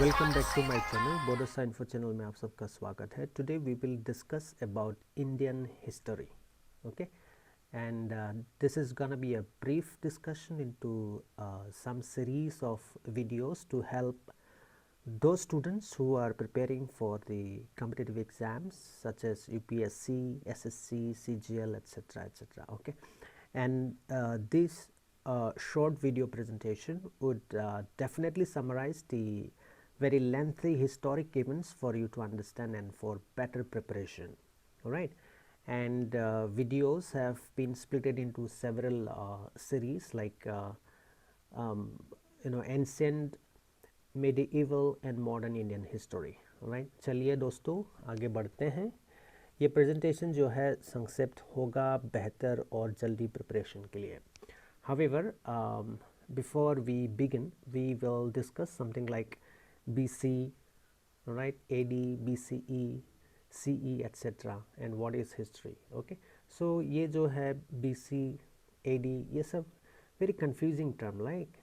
Welcome back to my channel Bodo info channel में आप सबका स्वागत है. Today we will discuss about Indian history. Okay, and this is gonna be a brief discussion into some series of videos to help those students who are preparing for the competitive exams such as UPSC, SSC, CGL, etc., etc. Okay, and this short video presentation would definitely summarize the very lengthy historic events for you to understand and for better preparation. All right, and videos have been split into several series like ancient, medieval and modern Indian history. Alright, चलिए दोस्तों आगे बढ़ते हैं. ये presentation जो है संक्षिप्त होगा बेहतर और जल्दी प्रिपरेशन के लिए. However, before we begin, we will discuss something like BC, right, AD, BCE, CE, etc. and what is history. Okay, so ये जो है BC, AD ये सब very confusing term like.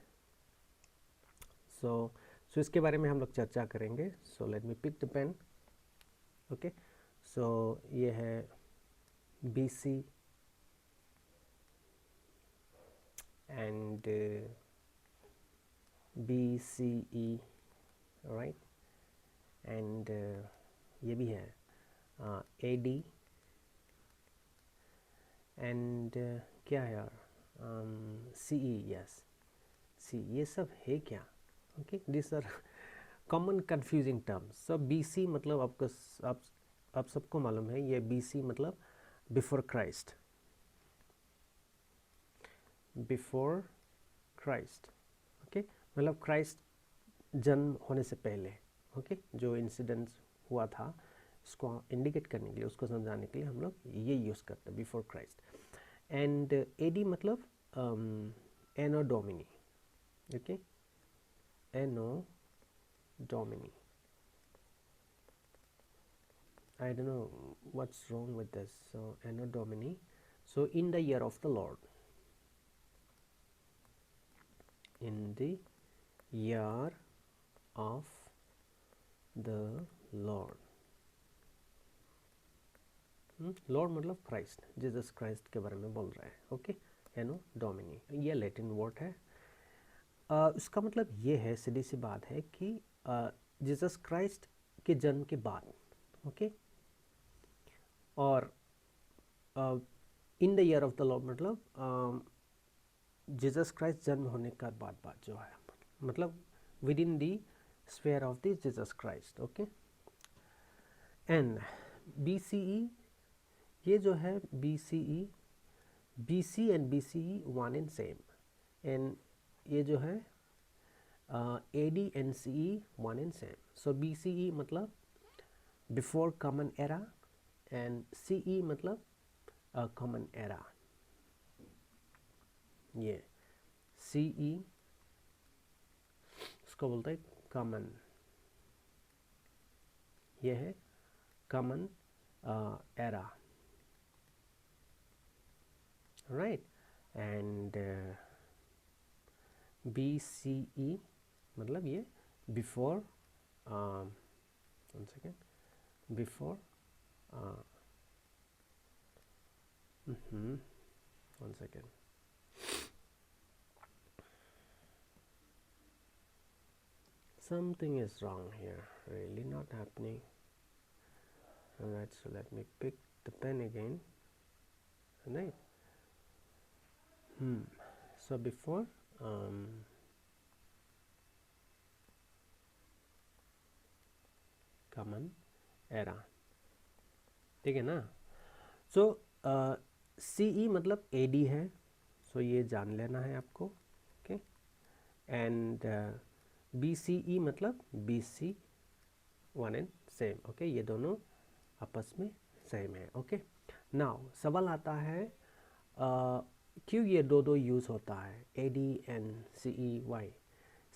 So इसके बारे में हम लोग चर्चा करेंगे. So let me pick the pen. Okay, so ये है BC and BCE, right, and ये भी है AD and क्या है यार CE, yes, CE, ये सब है क्या. Okay, this are common confusing terms. So BC मतलब आपको आप सबको मालूम है ये BC मतलब before Christ. Before Christ, okay, मतलब क्राइस्ट जन्म होने से पहले. ओके, जो इंसिडेंट्स हुआ था इसको इंडिकेट करने के लिए, उसको समझाने के लिए हम लोग ये यूज़ करते हैं बिफोर क्राइस्ट. एंड AD मतलब anno domini. Okay, anno domini. I don't know what's wrong with this. So anno domini, so in the year of the Lord, in the year of the Lord. Lord मतलब Christ, Jesus Christ के बारे में बोल रहा है. Okay, anno Duminy ये Latin word है. उसका मतलब ये है, सीधी सी बात है कि जीसस क्राइस्ट के जन्म के बाद. ओके, और in the year of the Lord मतलब जीसस क्राइस्ट जन्म होने का बाद जो है, मतलब with in the sphere of the Jesus Christ. Okay, and BCE ये जो है BCE, BC and BCE one and same. And ये जो है AD and CE one and same. So BCE मतलब before common era and CE मतलब common era. ये CE इसको बोलते हैं कॉमन, ये है common era, right. And BCE मतलब ये before, one second, before one second. Something is wrong here, really not happening. Alright, so let me pick the pen again. Right. So before common era, ठीक है ना. So CE मतलब AD है, so ये जान लेना है आपको. ओके, एंड BCE मतलब BC one and same. Okay, ये दोनों आपस में सेम है. ओके, नाउ सवाल आता है क्यों ये दो यूज़ होता है AD एंड CE वाई.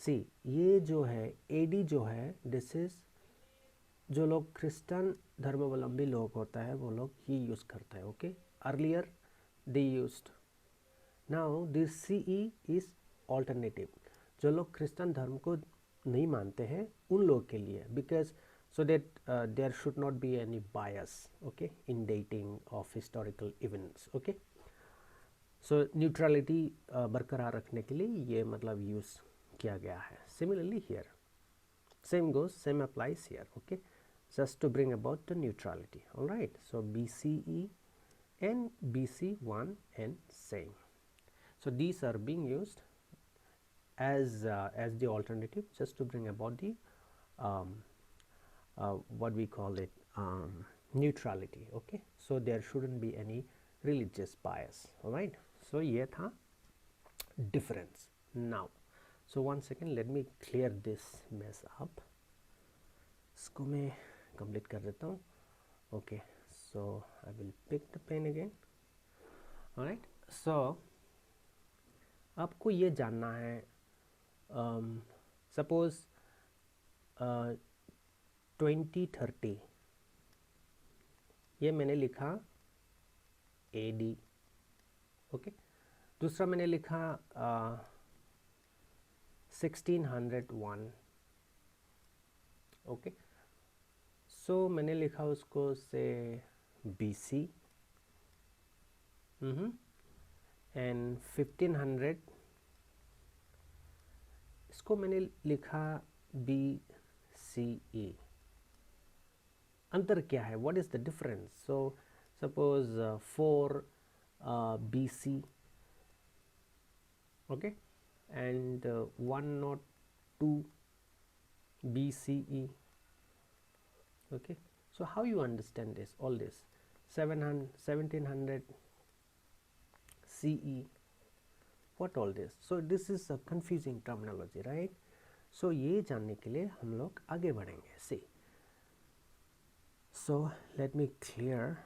सी ये जो है AD जो है, दिस इज जो लोग क्रिश्चियन धर्मावलंबी लोग होता है वो लोग ये यूज़ करता है. Okay, earlier they used, now this CE is alternative. जो लोग क्रिश्चियन धर्म को नहीं मानते हैं उन लोग के लिए, because so that there should not be any bias, okay, in dating of historical events, okay. So neutrality बरकरार रखने के लिए ये मतलब यूज़ किया गया है. Similarly here, same applies here, okay, just to bring about the neutrality. All right, so BCE and BC1 and same. So these are being used as the alternative, just to bring about the what we call it, neutrality, okay. So there shouldn't be any religious bias. All right, so ये था difference. Now, so one second, let me clear this mess up. इसको मैं complete कर देता हूँ. Okay, so I will pick the pen again. All right, so आपको ये जानना है, suppose 2030, ये मैंने लिखा AD, ओके. दूसरा मैंने लिखा 1601, ओके. सो मैंने लिखा उसको से BC एंड 1500, इसको मैंने लिखा BCE. अंतर क्या है? What is the difference? So suppose 4 BC, okay, and 102 BCE, okay. So how you understand this, all this 1700 CE, what all this? So this is a confusing terminology, right? So ये जानने के लिए हम लोग आगे बढ़ेंगे. See, so let me clear,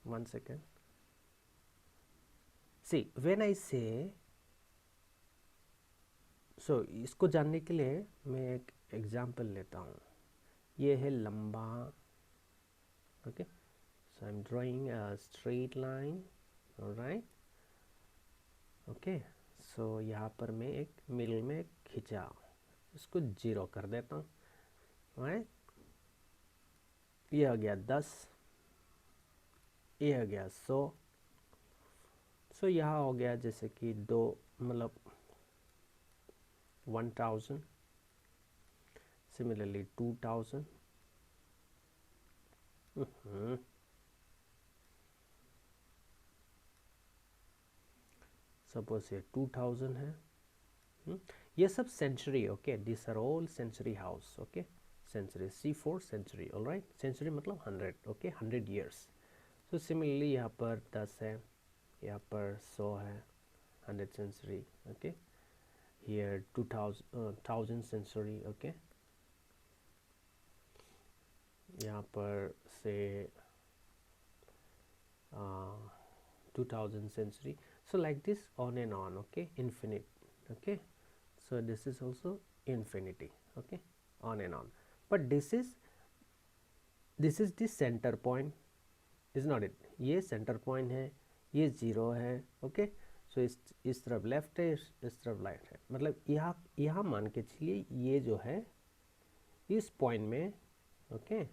one second. See, when I say, so इसको जानने के लिए मैं एक एग्जाम्पल लेता हूँ. ये है लंबा, okay, so I'm drawing a straight line, all right, okay. so यहाँ पर मैं एक मिडिल में खींचा, इसको 0 कर देता हूँ, right. ये आ गया 10, ये आ गया 100. सो यहाँ हो गया जैसे कि 2, मतलब 1000, सिमिलरली 2000, सपोज ये 2000 है. ये सब century, okay, this are all century house, okay. Century, C4 century, all right. Century मतलब 100, ओके, 100 ईयर्स. सो सिमिलरली यहाँ पर 10 है, यहाँ पर 100 है, 100 century, okay. Here 1000 century, okay. यहाँ पर से 2000 century. So like this on and on, okay, infinite, okay. So this is also infinity, okay, on and on. But this is the center point, is not it? ये center point है, ये 0 है, okay. So इस तरफ left है, इस तरफ right है. मतलब यहाँ मान के चलिए ये जो है इस point में, okay,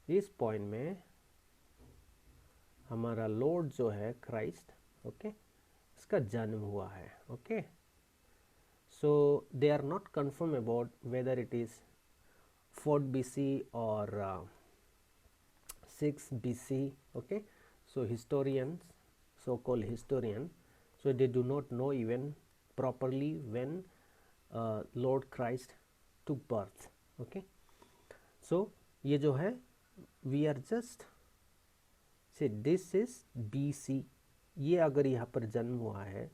इस point में हमारा लॉर्ड जो है क्राइस्ट, ओके, इसका जन्म हुआ है, okay. So they are not confirm about whether it is 4 BC और 6 BC, okay. So historians, so called historian, so they do not know even properly when Lord Christ took birth, okay. So ये जो है we are just से this is BC. ये अगर यहाँ पर जन्म हुआ है,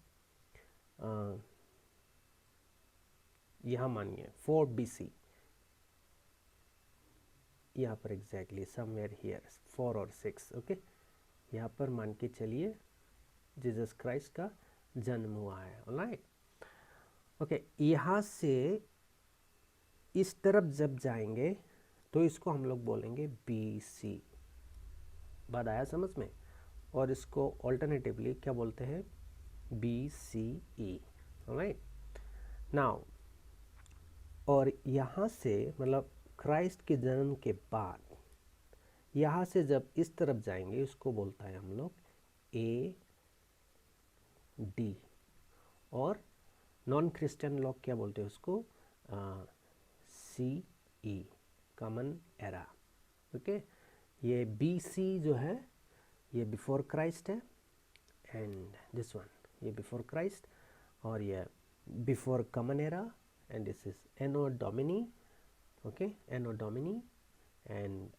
यहाँ मानिए 4 BC, यहाँ पर एग्जैक्टली समवेयर हियर 4 और 6, ओके. यहाँ पर मान के चलिए जीसस क्राइस्ट का जन्म हुआ है, ऑलराइट, ओके. यहाँ से इस तरफ जब जाएंगे तो इसको हम लोग बोलेंगे BC. बात आया समझ में? और इसको ऑल्टरनेटिवली क्या बोलते हैं? BCE, right. नाउ और यहाँ से मतलब क्राइस्ट के जन्म के बाद यहाँ से जब इस तरफ जाएंगे उसको बोलता है हम लोग ए डी, और नॉन क्रिश्चियन लोग क्या बोलते हैं उसको C E, common era. Okay, ये बी सी जो है ये बिफोर क्राइस्ट है, एंड दिस वन ये बिफोर क्राइस्ट, और ये before common era, and this is anno domini. Okay, anno domini and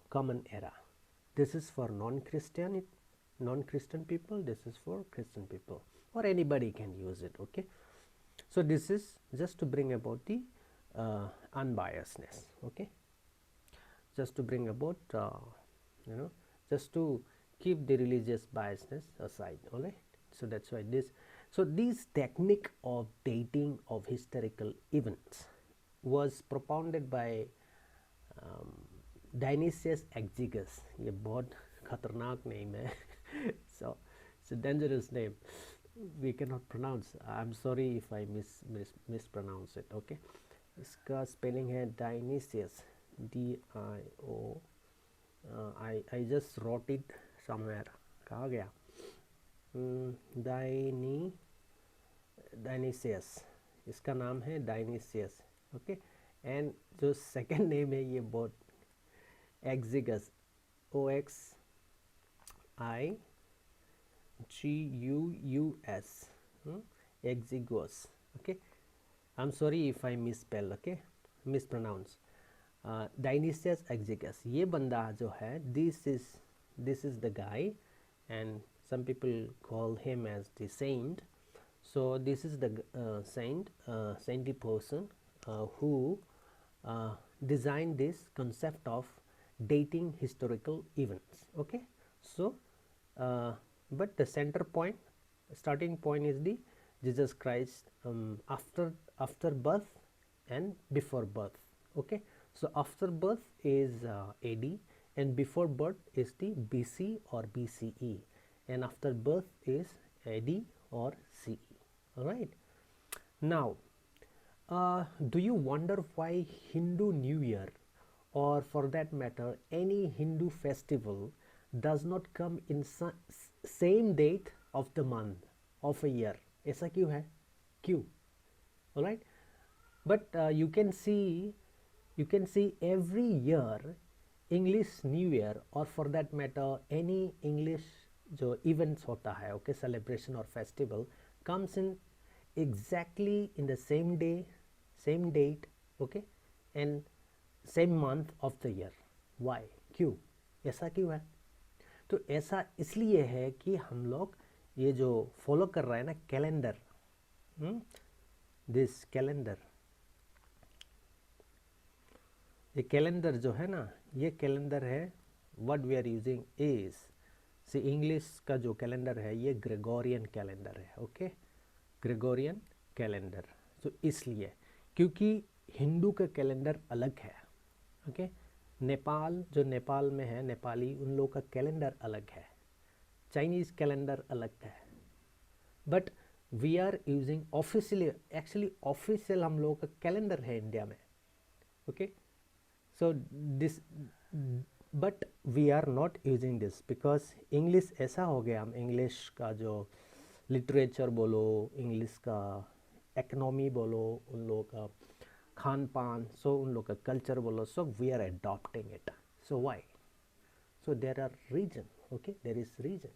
common era. This is for non-Christian people, this is for Christian people, or anybody can use it. Okay, so this is just to bring about the unbiasedness. Okay, just to bring about just to keep the religious biasness aside. All right, so that's why this technique of dating of historical events was propounded by Dionysius Exiguus. ये बहुत खतरनाक name है, so dangerous name, we can not pronounce, I am sorry if I mispronounce it. Okay, इसका spelling है Dionysius, DIO, I just wrote it somewhere, कहाँ गया, Dionysius, इसका नाम है डायनीसियस। ओके, एंड जो सेकेंड नेम है ये बहुत Exiguus, OXIGUUS, Exiguus. Okay, I am sorry if I misspell, okay, mispronounce, Dionysius Exiguus. ये बंदा जो है, this is the guy, and some people call him as the saint. So this is the saintly person who designed this concept of dating historical events. Okay, so but the starting point is the Jesus Christ after birth and before birth. Okay, so after birth is AD, and before birth is the BC or BCE, and after birth is AD or CE. All right, now do you wonder why Hindu New Year, or for that matter any Hindu festival, does not come in same date of the month of a year? ऐसा क्यों है, क्यों? All right, but you can see every year English New Year, or for that matter any English जो events होता है, okay, celebration or festival comes in exactly in the same day, same date, okay, and same month of the year. Why? क्यों? ऐसा क्यों है? तो ऐसा इसलिए है कि हम लोग ये जो फॉलो कर रहे हैं ना कैलेंडर, दिस कैलेंडर, ये कैलेंडर जो है ना, ये कैलेंडर है, what we are using is, say English का जो कैलेंडर है ये ग्रेगोरियन कैलेंडर है। Okay, Gregorian calendar. तो इसलिए क्योंकि हिंदू का कैलेंडर अलग है। ओके, नेपाल जो नेपाल में है नेपाली, उन लोगों का कैलेंडर अलग है, चाइनीज़ कैलेंडर अलग है, but we are using officially, actually official हम लोगों का कैलेंडर है इंडिया में। Okay, so this, but we are not using this because English ऐसा हो गया, हम इंग्लिश का जो लिटरेचर बोलो, इंग्लिश का इकोनॉमी बोलो, उन लोगों का खान पान, सो उन लोग का कल्चर बोलो, so we are adopting it. So why? So there are reason, okay, there is reason.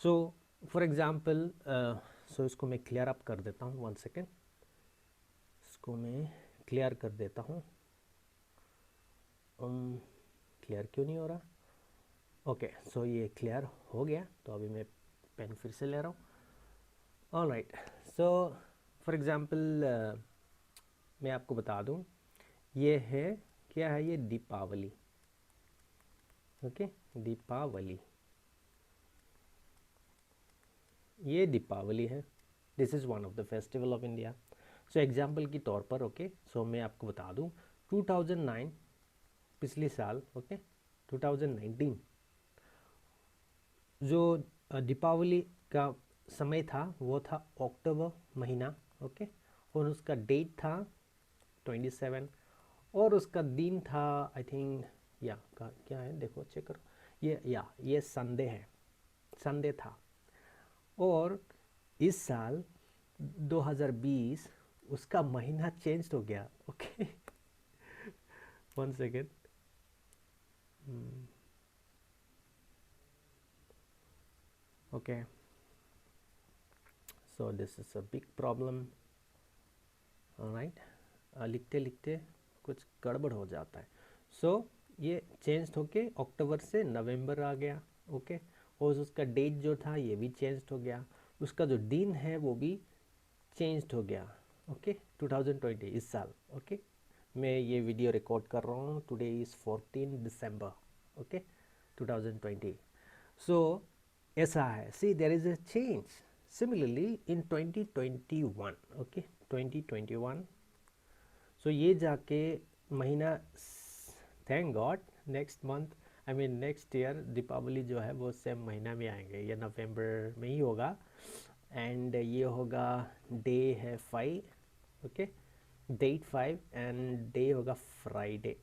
So for example, so इसको मैं क्लियर अप कर देता हूँ, 1 सेकेंड, इसको मैं क्लियर कर देता हूँ। क्लियर क्यों नहीं हो रहा? ओके, सो ये क्लियर हो गया, तो अभी मैं पेन फिर से ले रहा हूँ। All right, so for example मैं आपको बता दूँ, ये है क्या है, ये दीपावली। ओके, दीपावली, ये दीपावली है, this is one of the festival of India. So example के तौर पर, ओके, सो मैं आपको बता दूँ 2009 पिछले साल, ओके, 2019 जो दीपावली का समय था वो था अक्टूबर महीना, ओके, और उसका डेट था 27 और उसका दिन था आई थिंक या क्या है देखो चेक करो, ये संडे है, संडे था। और इस साल 2020 उसका महीना चेंज हो गया। Okay, one second, okay, so this is a big problem, right. लिखते लिखते कुछ गड़बड़ हो जाता है। सो ये चेंज होके अक्टूबर से नवंबर आ गया। ओके, और उसका डेट जो था ये भी चेंज हो गया, उसका जो दिन है वो भी चेंज हो गया। ओके, 2020 इस साल। ओके, मैं ये वीडियो रिकॉर्ड कर रहा हूँ, today is 14 December. Okay, 2020। So ऐसा है, see there is a change. Similarly in 2021, okay 2021, so ये जाके महीना, thank god, next month I mean next year Deepavali जो है वो सेम महीना में आएंगे, ये नवंबर में ही होगा। एंड ये होगा, डे है 5, ओके, डेट 5 एंड डे होगा Friday.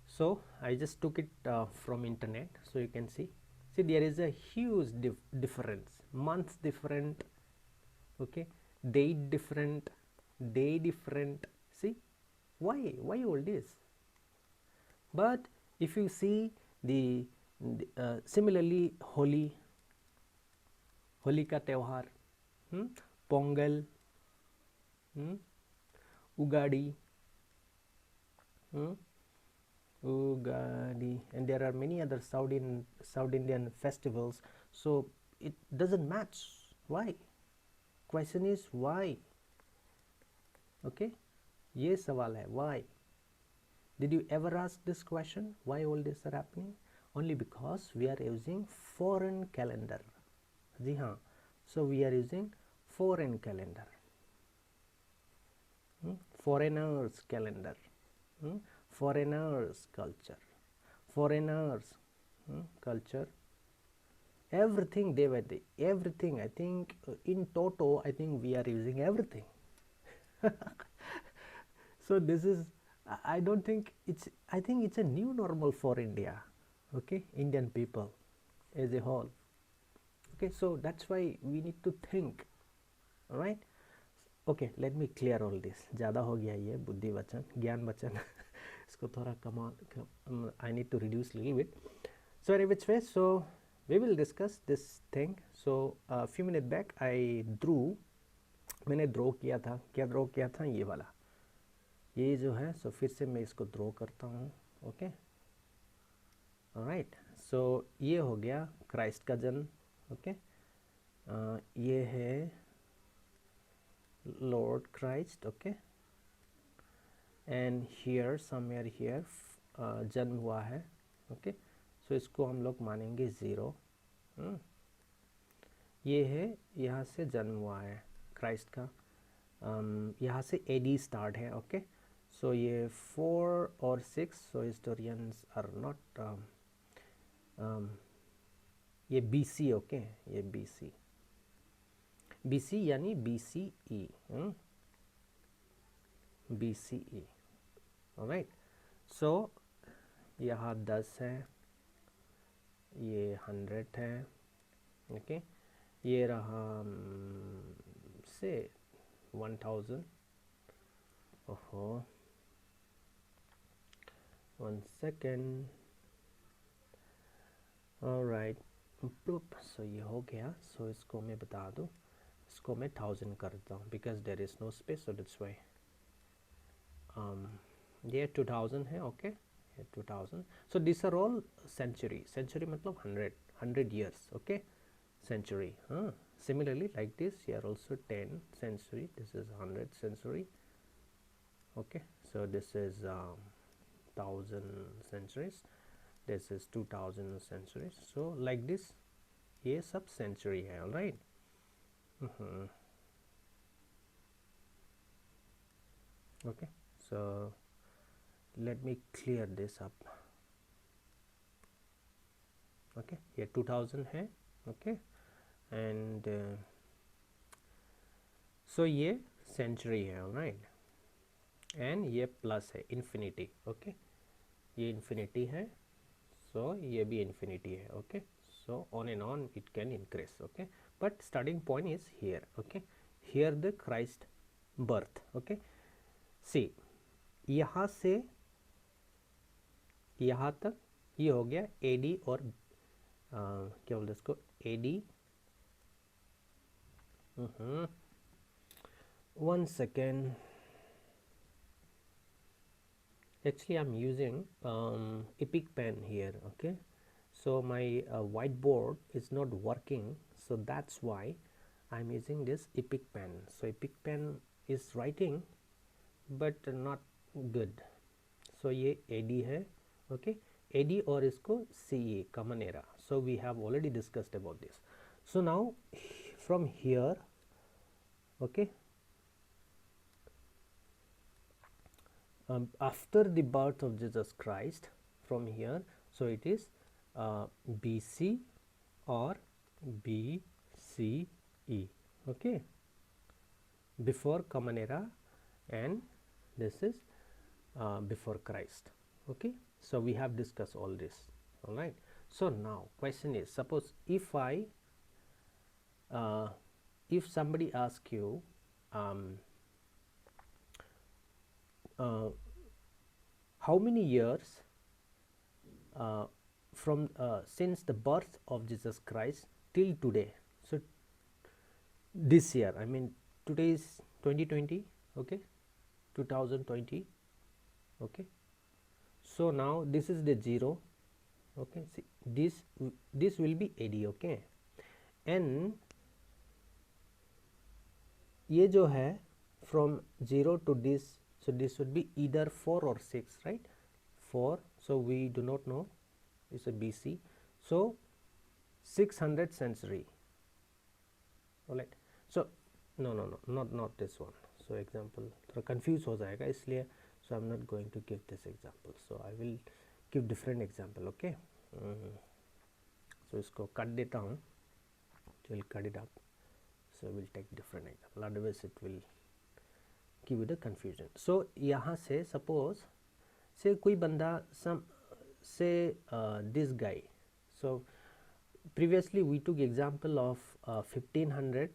So I just took it from internet, so you can see there is a huge difference, months different, okay, date different, day different. See why all this? But if you see the similarly Holi का त्यौहार, Pongal, Ugadi, Ugadi, and there are many other South Indian festivals. So it doesn't match. Why? Question is why? Okay, ये सवाल है, why? Did you ever ask this question? Why all this are happening? Only because we are using foreign calendar. जी हाँ, so we are using foreign calendar, foreigners calendar, foreigners culture, foreigners culture, everything day by day, everything. I think in toto I think we are using everything. So this is, I don't think it's, I think it's a new normal for India, okay, Indian people as a whole. Okay, so that's why we need to think, all right. Okay, let me clear all this. ज़्यादा हो गया ये बुद्धि वचन, ज्ञान वचन इसको थोड़ा कम, I need to reduce little bit. So in which way, so we will discuss this thing. So a few minutes back I drew, मैंने ड्रॉ किया था, क्या ड्रॉ किया था, ये वाला, ये जो है, सो फिर से मैं इसको ड्रॉ करता हूँ। ओके, ऑलराइट, सो ये हो गया क्राइस्ट का जन्म। ओके, ये है Lord Christ. Okay, and here somewhere here जन्म हुआ है। ओके, सो इसको हम लोग मानेंगे 0। ये है, यहाँ से जन्म हुआ है क्राइस्ट का, यहाँ से AD स्टार्ट है। ओके, सो ये 4 और 6, सो हिस्टोरियंस आर नॉट, ये BC। ओके, ये BC यानी BCE, BCE, ऑलराइट। सो यहाँ 10 है, ये 100 है। ओके, ये रहा से 1000। ओहो, 1 सेकेंड, ऑलराइट, सो ये हो गया। सो इसको मैं बता दूँ, इसको मैं 1000 करता हूँ because there is no space, so that's why. ये 2000 है। ओके, ये 2000। So this are all century, century मतलब 100 years। ओके, century. Similarly, like this, here also 10 century. This is 100 century. Okay, so this is 1000 centuries. This is 2000 centuries. So like this, ये सब century है, all right. Okay, so let me clear this up. Okay, ये 2000 है। Okay, and सो ये century है, right, and ये plus है infinity, okay, ये इन्फिनिटी है, सो ये भी इन्फिनिटी है, okay, so on and on it can increase, okay, but starting point is here, okay, here the Christ birth, okay, see यहाँ से यहाँ तक ये हो गया एडी और क्या बोलते इसको, AD, 1 second, actually I'm using epic pen here, okay, so my whiteboard is not working, so that's why I'm using this epic pen. So epic pen is writing but not good, so ये AD है, okay, AD और इसको CE common era, so we have already discussed about this. So now from here, okay, after the birth of Jesus Christ, from here, so it is BC or BCE, okay, before common era, and this is before Christ, okay, so we have discussed all this, all right. So now question is, suppose if I if somebody asks you how many years from since the birth of Jesus Christ till today, so this year, I mean today is 2020, okay, 2020, okay, so now this is the 0, okay, see this will be AD, okay, and ये जो है from 0 to this, so this would be either 4 or 6, right, 4, so we do not know, it's a BC, so 600 century, alright, so no, not this one, so example थोड़ा confuse हो जाएगा इसलिए, so I'm not going to give this example, so I will give different example, okay, so इसको काट देता हूँ, so we'll cut it up, so we'll take different example, otherwise it will give you the confusion. So यहाँ से suppose से कोई बंदा some say this guy, so previously we took example of 1500,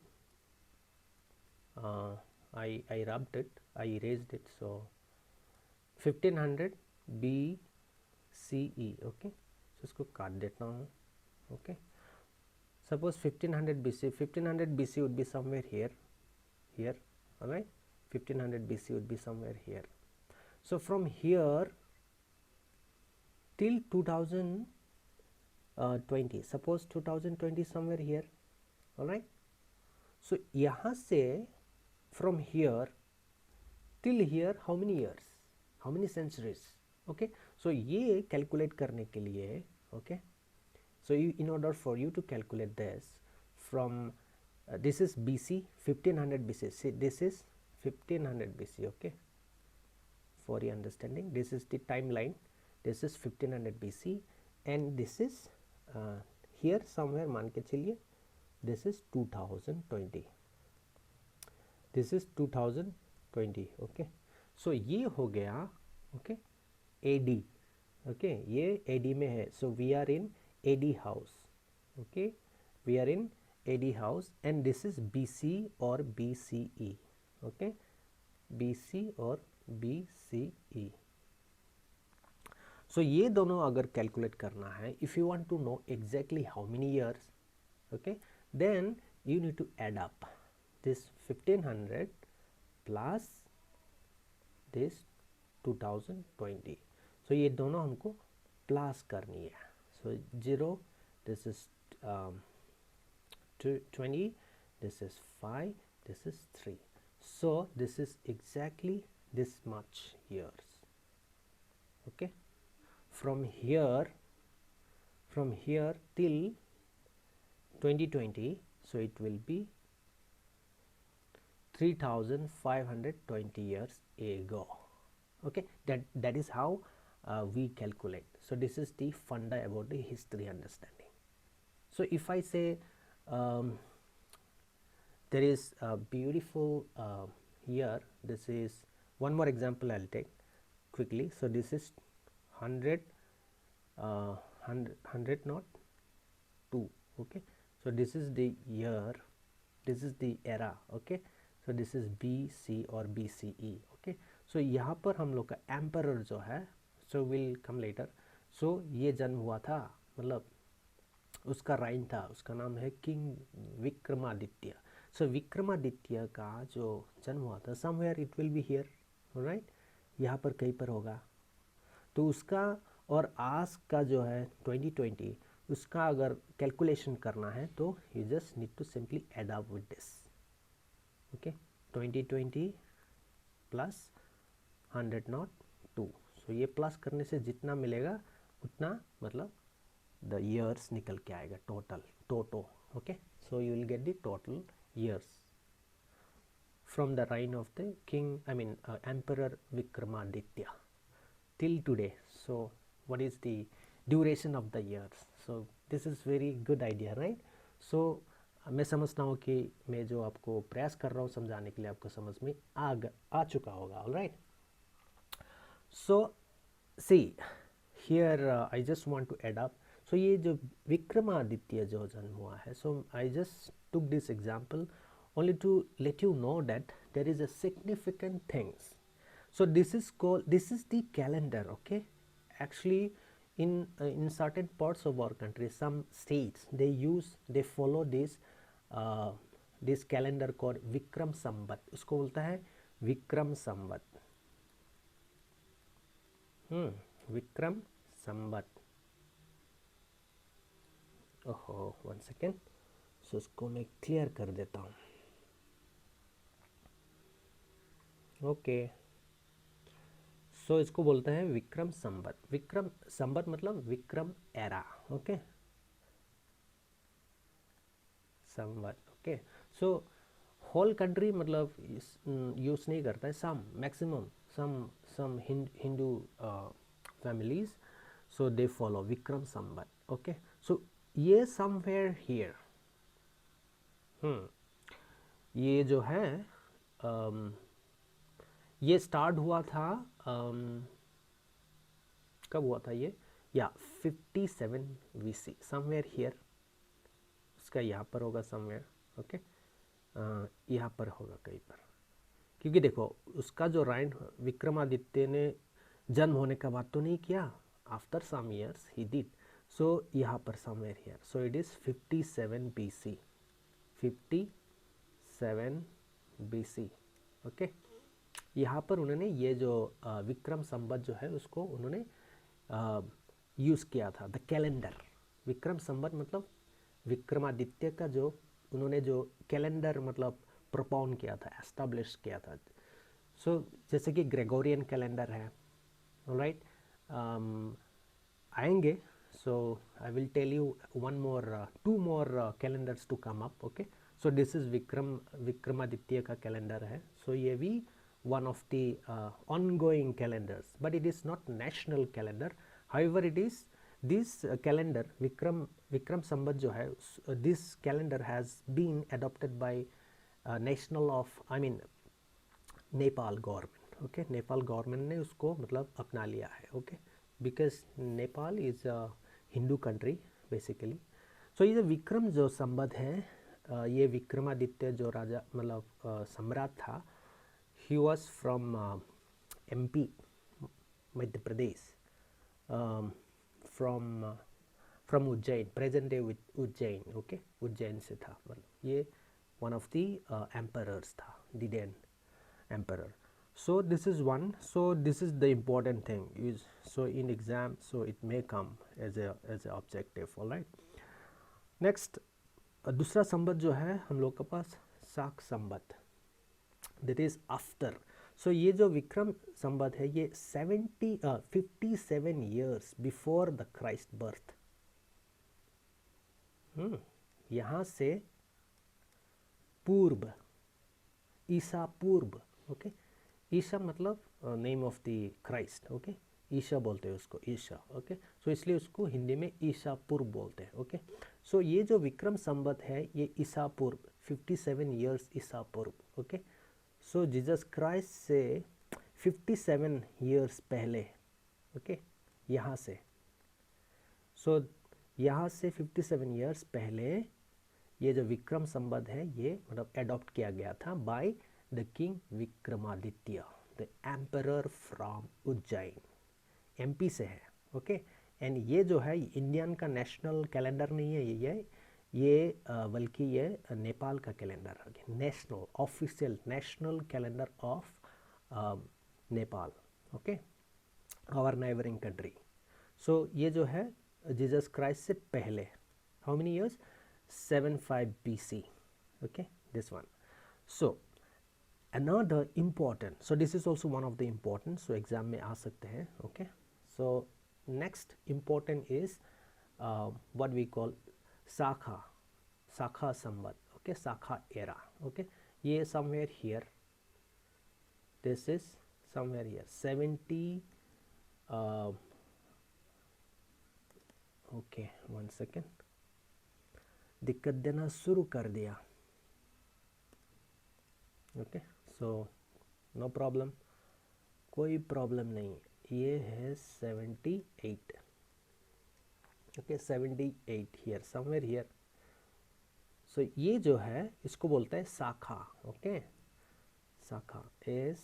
I rubbed it, I erased it, so 1500 BCE, okay, so इसको काट देता हूँ, okay, suppose 1500 BC would be somewhere here, alright, 1500 BC would be somewhere here, so from here till 2020, suppose 2020 somewhere here, alright, so यहाँ से from here till here how many years, how many centuries, okay, so ये calculate करने के लिए, okay, so in order for you to calculate this from this is BC, 1500 BC, see this is 1500 BC, okay, for your understanding this is the timeline, this is 1500 BC and this is here somewhere मान के चलिए this is 2020, this is 2020, okay, so ये हो गया, okay, AD, okay, ये AD में है, so we are in AD house, okay, we are in AD house and this is BC or BCE, okay, BC or BCE, so ये दोनों अगर calculate करना है, if you want to know exactly how many years, okay, then you need to add up this 1500 plus this 2020, so ये दोनों हमको plus करनी है, so 0, this is 20, this is 5, this is 3, so this is exactly this much years, okay, from here till 2020, so it will be 3520 years ago, okay, that is how we calculate, so this is the funda about the history understanding. So if I say there is a beautiful year. This is one more example I'll take quickly. So this is 100 100 not 2. Okay, so this is the year, this is the era. Okay, so this is BC or BCE. Okay, so यहाँ पर हम लोग का emperor जो है, so will come later, सो ये जन्म हुआ था, मतलब उसका राइन था, उसका नाम है किंग विक्रमादित्य. सो विक्रमादित्य का जो जन्म हुआ था, somewhere it will be here, right, यहाँ पर कहीं पर होगा. तो उसका और आज का जो है 2020, उसका अगर कैलकुलेशन करना है तो you just need to simply add up with this. Okay, 2020 plus 100 not 2. सो ये प्लस करने से जितना मिलेगा उतना, मतलब द ईयर्स निकल के आएगा total. Okay, so you will get the total years from the reign of the king, I mean emperor Vikramaditya till today. So what is the duration of the years? So this is very good idea, right? So मैं समझता हूँ कि मैं जो आपको प्रयास कर रहा हूँ समझाने के लिए आपको समझ में आ चुका होगा. all right, so see here I just want to add up. so ये जो विक्रमादित्य जो जन्म हुआ है, so I just took this example only to let you know that there is a significant things. So this is called, this is the calendar. Okay, actually in certain parts of our country, some states they follow this calendar called Vikram Sambat. उसको बोलता है विक्रम संवत. विक्रम संवत. ओहो, 1 second. सो उसको मैं clear कर देता हूँ. Okay, सो इसको बोलते हैं विक्रम संवत. विक्रम संवत मतलब Vikram era. Okay, Samvat. Okay, so whole country मतलब यूज़ नहीं करता है, some maximum some Hindu families, so they follow Vikram Samvat. Okay, so ये समवेयर हियर, ये जो है ये स्टार्ट हुआ था कब हुआ था ये, या 57 BC समवेयर हियर. उसका यहाँ पर होगा समवेयर. ओके, यहाँ पर होगा कहीं पर, क्योंकि देखो उसका जो राइन विक्रमादित्य ने जन्म होने का बात तो नहीं किया, after some years he did. So यहाँ पर somewhere here, so it is 57 BC. 57 BC. Okay, यहाँ पर उन्होंने ये जो विक्रम संवत जो है उसको उन्होंने यूज़ किया था, द कैलेंडर. विक्रम संवत मतलब विक्रमादित्य का जो उन्होंने जो कैलेंडर मतलब प्रोपाउंड किया था, एस्टाब्लिश किया था. सो जैसे कि ग्रेगोरियन कैलेंडर है, राइट, आएंगे. So I will tell you two more calendars to come up. Okay, so this is Vikramaditya का कैलेंडर है. सो ये भी one of the ongoing calendars, but it is not national calendar. However, it is this calendar Vikram Sambat जो है, this calendar has been adopted by national of, I mean Nepal government. Okay, Nepal government ने उसको मतलब अपना लिया है. Okay, because Nepal is a Hindu country basically. So ये जो विक्रम जो संवत है, ये विक्रमादित्य जो राजा मतलब सम्राट था, he was from MP, Madhya Pradesh, from Ujjain, present day with Ujjain. Okay, Ujjain से था, मतलब ये one of the emperors था, the then emperor. So this is one. So this is the important thing. Is so in exam, so it may come as a objective. All right. Next, दूसरा संवत जो है हम लोग के पास शाक संवत. That is after. So ये जो विक्रम संवत है ये 57 years before the Christ birth. यहाँ से पूर्व, ईसा पूर्व. ओके, ईसा मतलब name of the Christ. Okay, Isa बोलते हैं उसको, ईसा. ओके, सो इसलिए उसको हिंदी में ईसा पूर्व बोलते हैं. ओके, सो ये जो विक्रम संवत है ये ईसा पूर्व 57 years ईसा पूर्व. ओके, सो जीसस क्राइस्ट से 57 years पहले, ओके, यहाँ से, सो यहाँ से 57 years पहले ये जो विक्रम संवत है ये मतलब एडॉप्ट किया गया था by the king Vikramaditya, the emperor from Ujjain. MP से है. ओके, एंड ये जो है इंडियन का नेशनल कैलेंडर नहीं है ये बल्कि ये नेपाल का कैलेंडर है. National official national calendar of Nepal. Okay, our neighbouring country. So ये जो है जीसस क्राइस्ट से पहले, how many years, 75 BC. okay, this one. So another important, so this is also one of the important, so exam में आ सकते हैं. okay, so next important is what we call Sakha Samvat. okay, Sakha era. okay, ये somewhere here, this is somewhere here 70 okay, 1 second, दिक्कत देना शुरू कर दिया. Okay, so no problem, कोई प्रॉब्लम नहीं. ये है 78. Okay, 78 here, somewhere here. So ये जो है इसको बोलते हैं शाखा. ओके, शाखा इज,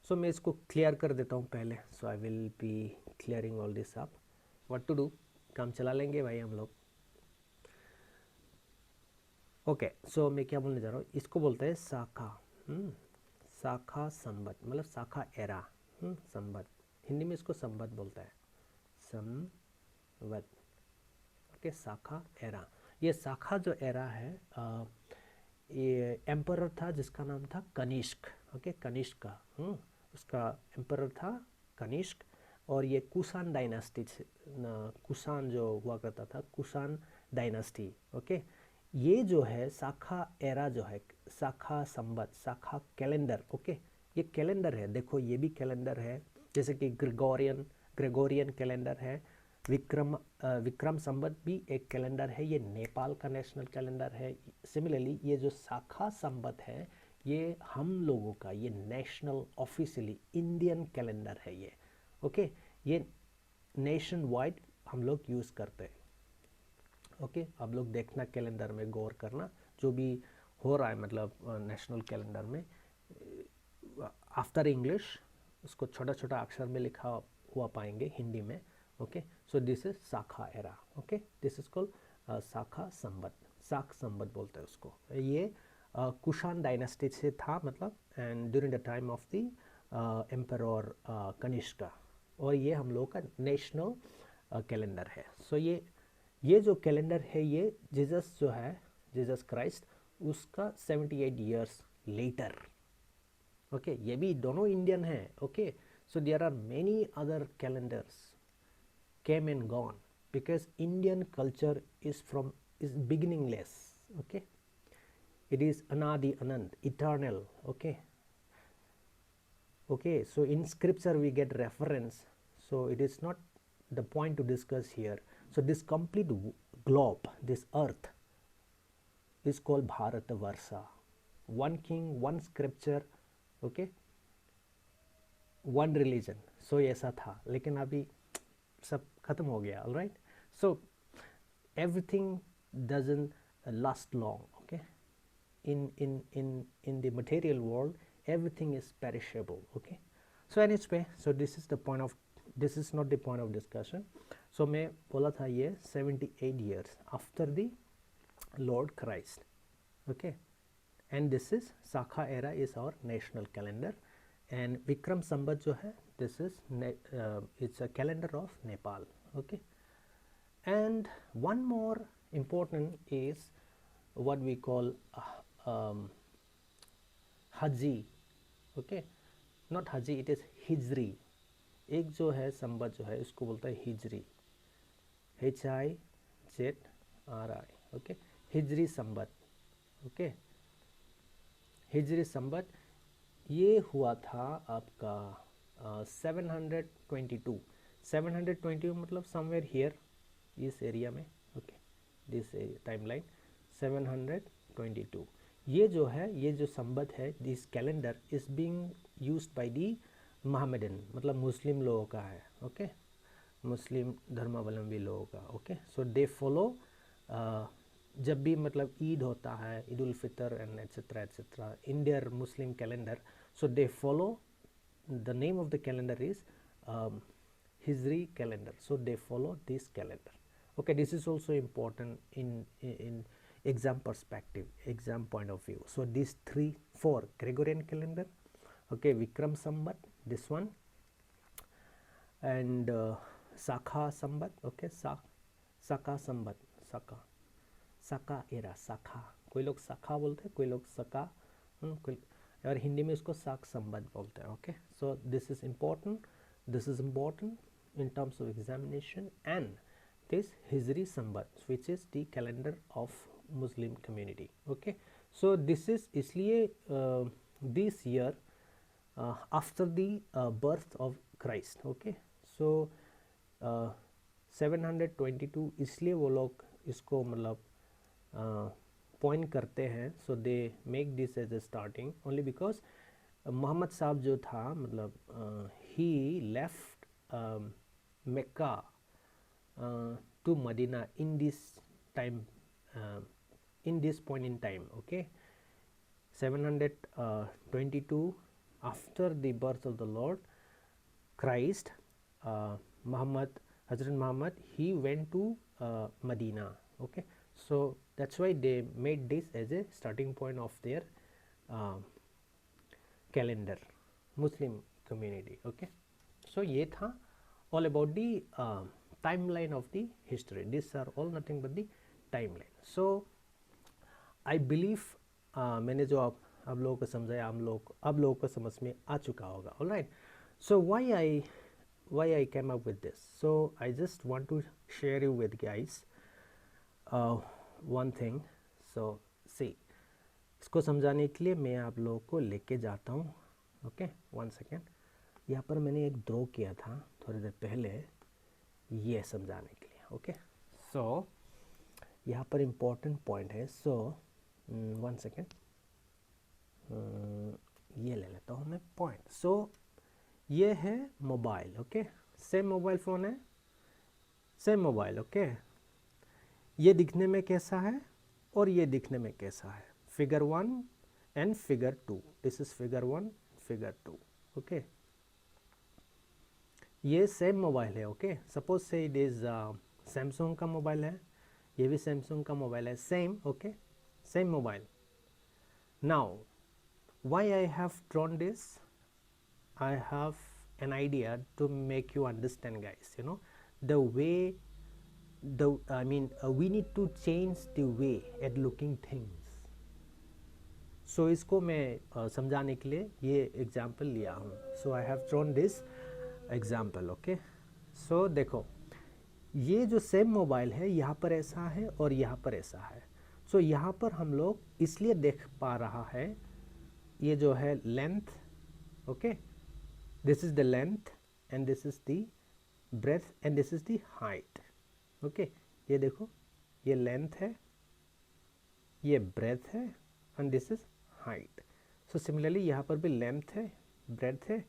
सो मैं इसको क्लियर कर देता हूँ पहले. So I will be clearing all this up. What to do, काम चला लेंगे भाई हम लोग. ओके, सो मैं क्या बोलने जा रहा हूँ, इसको बोलते हैं शाखा. शाखा संवत मतलब शाखा एरा. संवत, हिंदी में इसको संवत बोलता है, संवत. ओके, शाखा एरा. ये शाखा जो एरा है ये एम्परर था जिसका नाम था कनिष्क. ओके, कनिष्क का उसका एम्परर था कनिष्क. और ये कुषाण डायनास्टी, कुषाण जो हुआ करता था, कुषाण डायनास्टी. ओके, ये जो है शाखा एरा जो है, शाखा संवत, शाखा कैलेंडर. ओके, ये कैलेंडर है. देखो ये भी कैलेंडर है, जैसे कि ग्रेगोरियन कैलेंडर है. विक्रम संवत भी एक कैलेंडर है, ये नेपाल का नेशनल कैलेंडर है. सिमिलरली ये जो शाखा संवत है ये हम लोगों का ये नेशनल ऑफिशियली इंडियन कैलेंडर है ये. ओके, ये नेशन वाइड हम लोग यूज़ करते हैं. ओके, आप लोग देखना कैलेंडर में गौर करना जो भी हो रहा है, मतलब नेशनल कैलेंडर में आफ्टर इंग्लिश उसको छोटा छोटा अक्षर में लिखा हुआ पाएंगे हिंदी में. ओके, सो दिस इज शाखा era. Okay, this is called शाखा संवत, शाक संवत बोलते हैं उसको. ये कुषाण डायनेस्टी से था मतलब, and during the time of the emperor Kanishka. और ये हम लोग का नेशनल कैलेंडर है. सो ये जो कैलेंडर है ये जीसस जो है, जीसस क्राइस्ट, उसका 78 years लेटर. ओके, ये भी दोनों इंडियन है. Okay, so there are many other calendars came and gone because Indian culture is beginningless. Okay, it is अनादि अनंत, eternal. Okay, okay, so in scripture we get reference, so it is not the point to discuss here. So this complete globe, this earth is called Bharatavarsha. One king, one scripture, okay, one religion. So ऐसा था, लेकिन अभी सब खत्म हो गया. all right, so everything doesn't last long. okay, in the material world everything is perishable. okay, so anyway, so this is not the point of discussion. so मैं बोला था ये 78 years after the Lord Christ. okay, and this is Sakha era is our national calendar, and Vikram Sambat जो है this is it's a calendar of Nepal. okay, and one more important is what we call Haji. Okay, not हजी, it is हिजरी. एक जो है संवत जो है इसको बोलता है हिजरी, HIZRI. ओके, हिजरी संवत. ओके, हिजरी संवत ये हुआ था आपका 722 मतलब समवेयर हियर इस एरिया में. Okay, this time line 722। ये जो है, ये जो संबत है, this calendar is being used by the Mohammedan, मतलब मुस्लिम लोगों का है, ओके, मुस्लिम धर्मावलंबी लोगों का, ओके। सो दे फॉलो, जब भी मतलब ईद होता है, Eid ul Fitr and etcetera etcetera in their Muslim calendar, so they follow, the name of the calendar is Hijri calendar, so they follow this calendar, okay. This is also important in exam perspective, exam point of view. So these 3-4 Gregorian calendar, okay, Vikram Sambat, this one, and Sakha Sambat, okay, Saka Sambat, Saka era, Sakha, कोई लोग Sakha बोलते हैं, कोई लोग Saka, कोई, और हिंदी में इसको साक संबत बोलते हैं, okay. So this is important in terms of examination, and this Hijri Sambat which is the calendar of Muslim community, okay. So this is इसलिए this year after the birth of Christ, okay. So 722 इसलिए वो लोग इसको मतलब point करते हैं, so they make this as a starting only because Mohammad Sahab जो था, मतलब he left Mecca to Medina in this time, in this point in time, okay. 722 after the birth of the Lord Christ, Muhammad, Hazrat Muhammad, he went to Medina, okay. So that's why they made this as a starting point of their calendar, Muslim community, okay. So ये था all about the timeline of the history. These are all nothing but the timeline. So I believe मैंने जो आप लोगों को समझाया, आप लोगों को समझ में आ चुका होगा, all right. So why I came up with this, so I just want to share you with guys one thing. So see, इसको समझाने के लिए मैं आप लोगों को लेके जाता हूँ, ओके। 1 सेकेंड, यहाँ पर मैंने एक ड्रॉ किया था थोड़ी देर पहले ये समझाने के लिए, ओके। सो यहाँ पर इम्पोर्टेंट पॉइंट है, सो 1 सेकेंड, ये ले लेता हूँ मैं पॉइंट। सो ये है mobile, okay, same mobile phone है, सेम मोबाइल, ओके। ये दिखने में कैसा है और ये दिखने में कैसा है, figure 1 and figure 2, this is figure 1, figure 2, okay. ये सेम मोबाइल है, ओके। सपोज से इट इज़ सैमसंग का मोबाइल है, ये भी सैमसंग का मोबाइल है, same, okay, same mobile. Now why I have drawn this, I have an idea to make you understand, guys, you know, the way we need to change the way at looking things. So इसको मैं समझाने के लिए ये example लिया हूँ। So I have drawn this example, okay. So देखो, ये जो सेम मोबाइल है, यहाँ पर ऐसा है और यहाँ पर ऐसा है। So यहाँ पर हम लोग इसलिए देख पा रहा है, ये जो है length, okay, this is the length and this is the breadth and this is the height, okay. ये देखो, ये length है, ये breadth है and this is height. So similarly यहाँ पर भी length है, breadth है,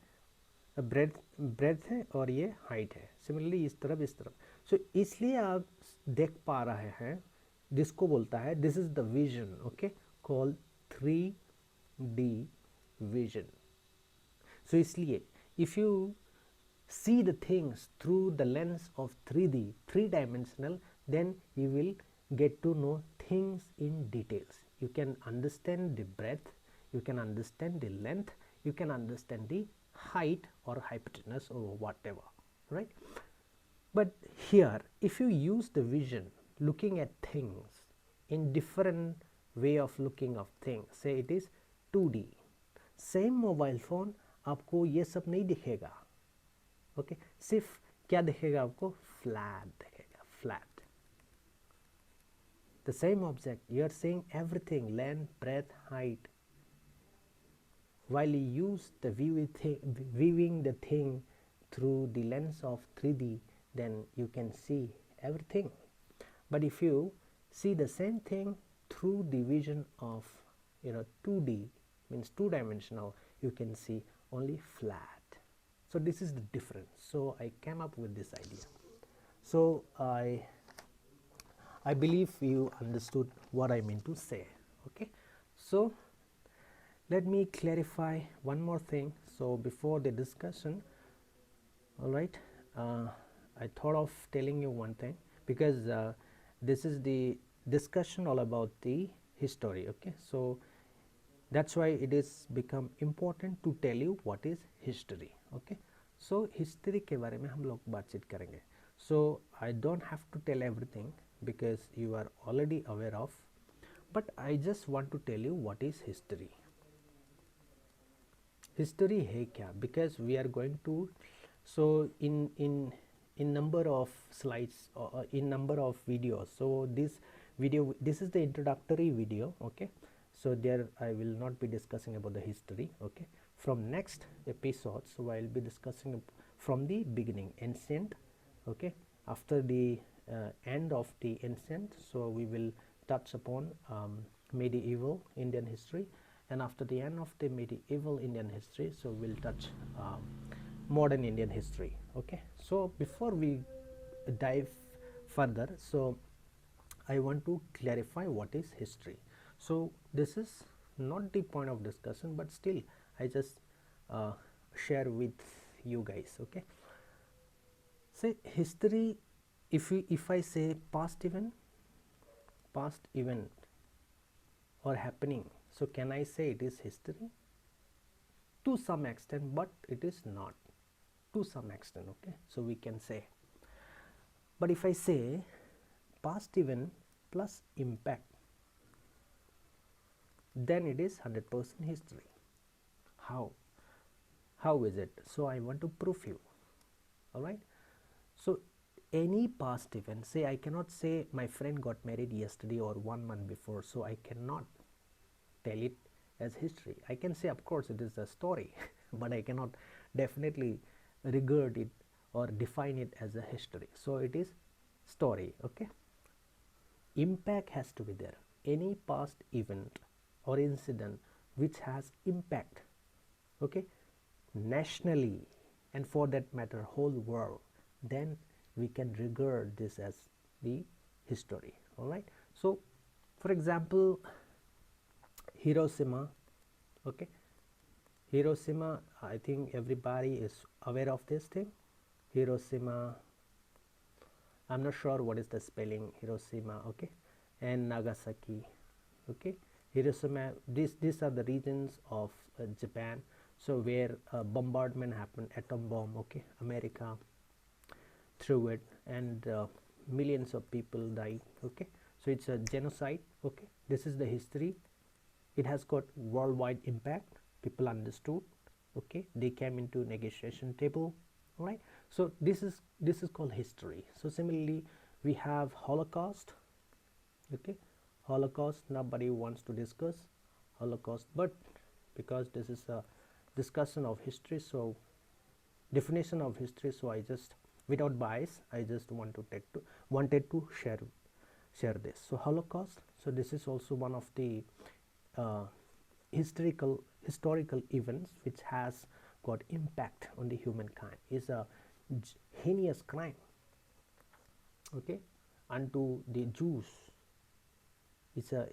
breadth है और ये height है। Similarly इस तरफ। So इसलिए आप देख पा रहे हैं, जिसको बोलता है this is the vision, okay, called 3D vision. So इसलिए if you see the things through the lens of 3D, 3-dimensional, then you will get to know things in details. You can understand the breadth, you can understand the length, you can understand the height or hypotenuse or whatever, right? But here, if you use the vision, looking at things in different way of looking of things, say it is 2D, same mobile phone, आपको ये सब नहीं दिखेगा, okay, सिर्फ क्या दिखेगा आपको, flat दिखेगा, flat. The same object, you are seeing everything, length, breadth, height, while you use the viewing the thing through the lens of 3D, then you can see everything. But if you see the same thing through division of 2D means two-dimensional, you can see only flat. So this is the difference. So I came up with this idea. So I believe you understood what I mean to say. Okay, so let me clarify one more thing. So before the discussion, all right, I thought of telling you one thing, because this is the discussion all about the history. Okay, so that's why it is become important to tell you what is history. Okay, so history के बारे में हम लोग बातचीत करेंगे. So I don't have to tell everything because you are already aware of, but I just want to tell you what is history. History है क्या? Because we are going to, so in number of slides or in number of videos. So this video, this is the introductory video. Okay, so there I will not be discussing about the history. Okay, from next episode, so I will be discussing from the beginning, ancient. Okay, after the end of the ancient, so we will touch upon medieval Indian history, and after the end of the medieval Indian history, so we'll touch modern Indian history. Okay, so before we dive further, so I want to clarify what is history. So this is not the point of discussion, but still I just share with you guys. Okay, say history, if I say past event or happening, so can I say it is history? To some extent, but it is not to some extent. Okay, so we can say, but if I say past event plus impact, then it is 100% history. How is it? So I want to prove you. All right, so any past event, say I cannot say my friend got married yesterday or 1 month before, so I cannot tell it as history. I can say of course it is a story but I cannot definitely regard it or define it as a history. So it is story. Okay, impact has to be there. Any past event or incident which has impact, okay, nationally, and for that matter whole world, then we can regard this as the history. All right, so for example, Hiroshima. Okay, Hiroshima, I think everybody is aware of this thing. Hiroshima, I'm not sure what is the spelling, Hiroshima. Okay, and Nagasaki. Okay, Hiroshima, these are the regions of Japan, so where bombardment happened, atom bomb. Okay, America threw it, and millions of people died. Okay, so it's a genocide. Okay, this is the history. It has got worldwide impact. People understood. Okay, they came into negotiation table. All right, so this is called history. So similarly, we have Holocaust. Okay, Holocaust, nobody wants to discuss Holocaust, but because this is a discussion of history, so definition of history, so I just, without bias, I just wanted to share this. So Holocaust, so this is also one of the historical events which has got impact on the humankind. Is a heinous crime, okay, unto the Jews. It's a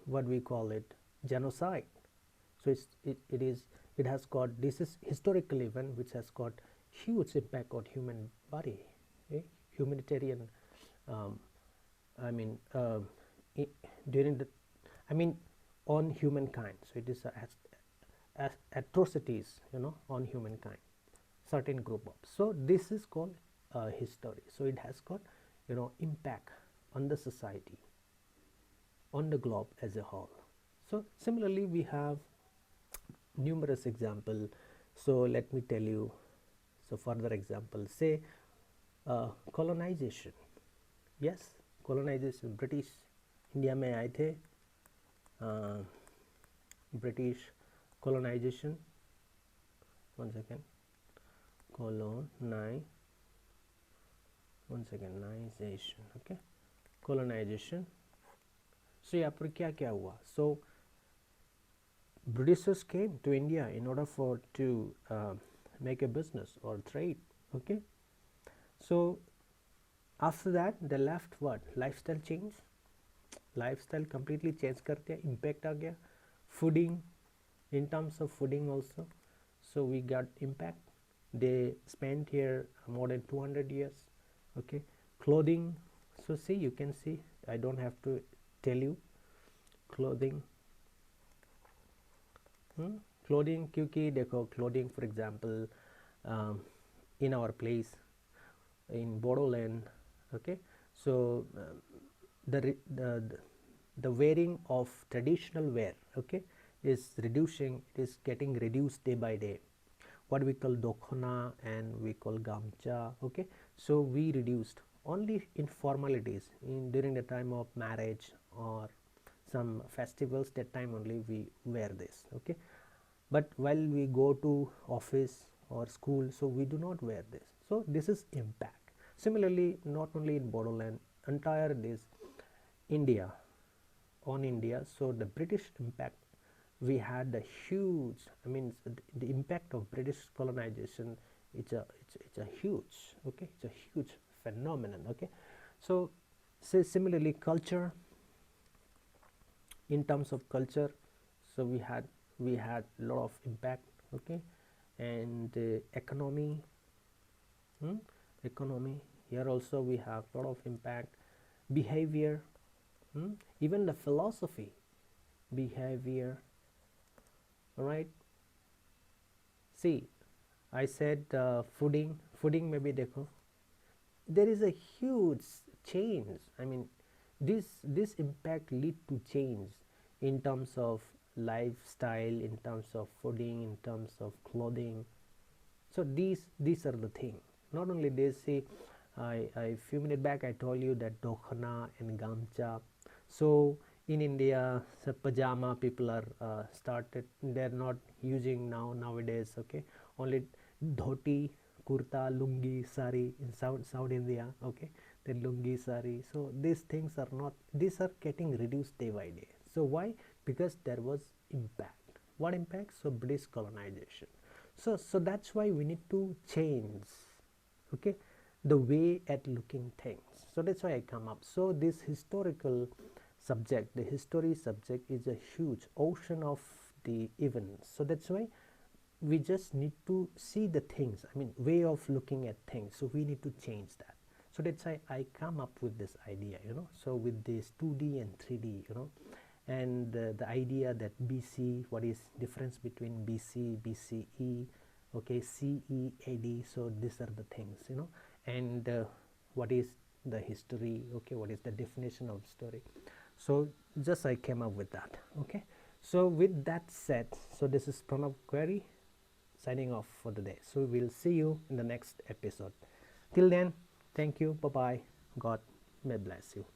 what we call it, genocide. So it has got, this is historical event which has got huge impact on human body, humanitarian during the, on humankind. So it is atrocities, on humankind, certain group of. So this is called history. So it has got, impact on the society, on the globe as a whole. So similarly, we have numerous example. So let me tell you. So further example, say colonization. Yes, colonization. British India में आए थे, British colonization. One second, colonization. Okay, colonization. So यहाँ पर क्या क्या हुआ? So Britishers came to India in order to make a business or trade. Okay, so after that they left. What? Lifestyle change. Lifestyle completely change कर दिया, impact आ गया. Fooding, in terms of fooding also, so we got impact. They spent here more than 200 years. Okay, clothing. So see, you can see, I don't have to tell you. Clothing. Clothing, क्योंकि देखो clothing for example in our place in Bodoland, okay, so the wearing of traditional wear, okay, is reducing, it is getting reduced day by day. What we call dokhana and we call gamcha, okay, so we reduced only in formalities during the time of marriage or some festivals, that time only we wear this, okay, but while we go to office or school, so we do not wear this. So this is impact. Similarly, not only in Bodoland, entire this India, on India, so the British impact, we had a huge, I mean the impact of British colonization, it's a huge, okay, it's a huge phenomenon, okay. So say similarly culture, in terms of culture, so we had lot of impact, okay, and economy, economy, here also we have lot of impact. Behavior, even the philosophy, behavior, all right. See, I said fooding maybe dekho, there is a huge change. I mean this impact lead to change in terms of lifestyle, in terms of fooding, in terms of clothing. So these are the thing. Not only this, see, I few minutes back I told you that dokhana and gamcha. So in India, so pajama people are started, they're not using nowadays, okay, only dhoti, kurta, lungi, sari in South India, okay, then lungi, sari. So these things are not, these are getting reduced day by day. So why? Because there was impact. What impact? So British colonization. So that's why we need to change, okay, the way at looking things. So that's why I come up. So this historical subject, the history subject, is a huge ocean of the events. So that's why we just need to see the things, I mean way of looking at things, so we need to change that. So that's why I come up with this idea, you know, so with this 2D and 3D, you know, and the idea that BC, what is difference between BC, BCE, okay, CE, AD, so these are the things, you know, and what is the history, okay, what is the definition of story. So just I came up with that, okay. So with that said, so this is Pranab Query signing off for the day. So we'll see you in the next episode. Till then, thank you, bye bye, God may bless you.